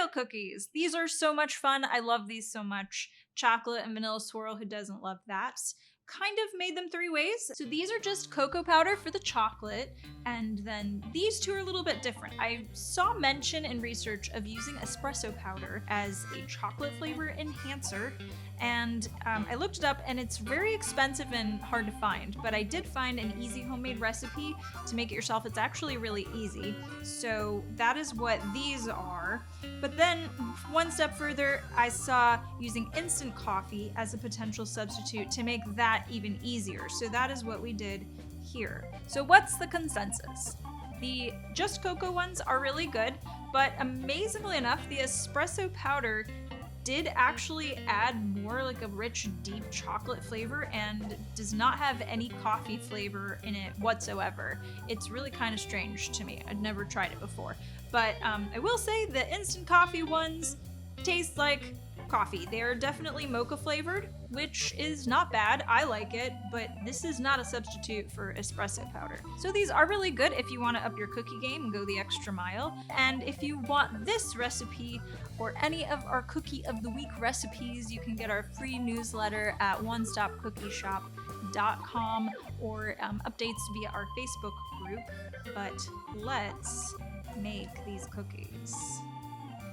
Pinwheel cookies. These are so much fun. I love these so much. Chocolate and vanilla swirl, who doesn't love that? Kind of made them 3 ways. So these are just cocoa powder for the chocolate, and then these two are a little bit different. I saw mention in research of using espresso powder as a chocolate flavor enhancer, and I looked it up, and it's very expensive and hard to find, but I did find an easy homemade recipe to make it yourself. It's actually really easy. So that is what these are. But then one step further, I saw using instant coffee as a potential substitute to make that even easier. So that is what we did here. So what's the consensus? The just cocoa ones are really good, but amazingly enough, the espresso powder did actually add more like a rich, deep chocolate flavor and does not have any coffee flavor in it whatsoever. It's really kind of strange to me. I'd never tried it before. But I will say the instant coffee ones taste like coffee. They are definitely mocha flavored, which is not bad. I like it, but this is not a substitute for espresso powder. So these are really good if you want to up your cookie game and go the extra mile. And if you want this recipe or any of our Cookie of the Week recipes, you can get our free newsletter at onestopcookieshop.com or updates via our Facebook group. But let's make these cookies.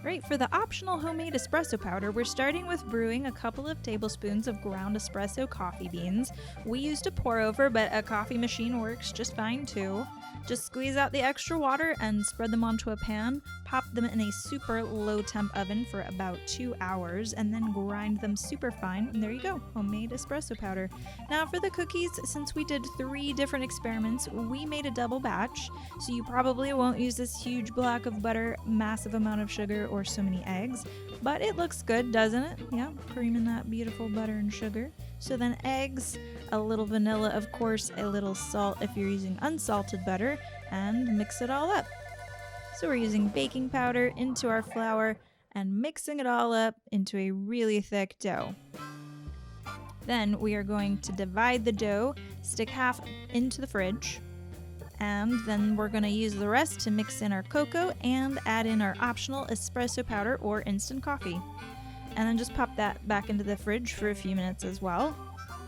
Right, for the optional homemade espresso powder, we're starting with brewing a couple of tablespoons of ground espresso coffee beans. We used a pour over, but a coffee machine works just fine too. Just squeeze out the extra water and spread them onto a pan. Pop them in a super low temp oven for about 2 hours and then grind them super fine. And there you go, homemade espresso powder. Now for the cookies, since we did 3 different experiments, we made a double batch. So you probably won't use this huge block of butter, massive amount of sugar, or so many eggs. But it looks good, doesn't it? Yeah, creaming that beautiful butter and sugar. So then eggs, a little vanilla, of course, a little salt if you're using unsalted butter, and mix it all up. So we're using baking powder into our flour and mixing it all up into a really thick dough. Then we are going to divide the dough, stick half into the fridge, and then we're going to use the rest to mix in our cocoa and add in our optional espresso powder or instant coffee. And then just pop that back into the fridge for a few minutes as well.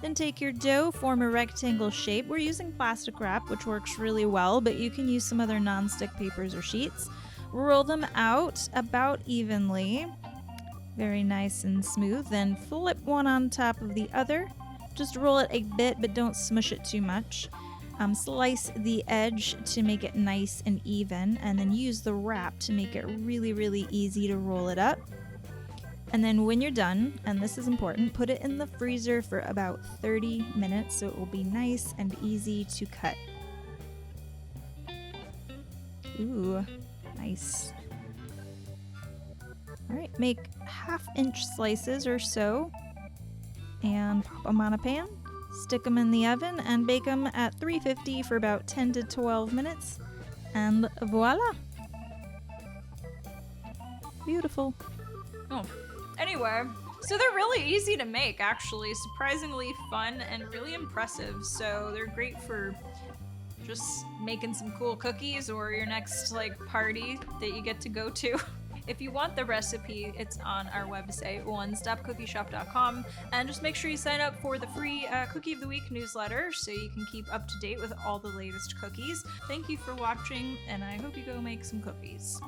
Then take your dough, form a rectangle shape. We're using plastic wrap, which works really well, but you can use some other non-stick papers or sheets. Roll them out about evenly. Very nice and smooth. Then flip one on top of the other. Just roll it a bit, but don't smush it too much. Slice the edge to make it nice and even, and then use the wrap to make it really, really easy to roll it up. And then when you're done, and this is important, put it in the freezer for about 30 minutes so it will be nice and easy to cut. Ooh, nice. Alright, make 1/2-inch slices or so and pop them on a pan. Stick them in the oven and bake them at 350 for about 10 to 12 minutes. And voila! Beautiful. Oh. Anyway, so they're really easy to make, actually. Surprisingly fun and really impressive. So they're great for just making some cool cookies or your next party that you get to go to. If you want the recipe, it's on our website, onestopcookieshop.com, and just make sure you sign up for the free Cookie of the Week newsletter so you can keep up to date with all the latest cookies. Thank you for watching, and I hope you go make some cookies.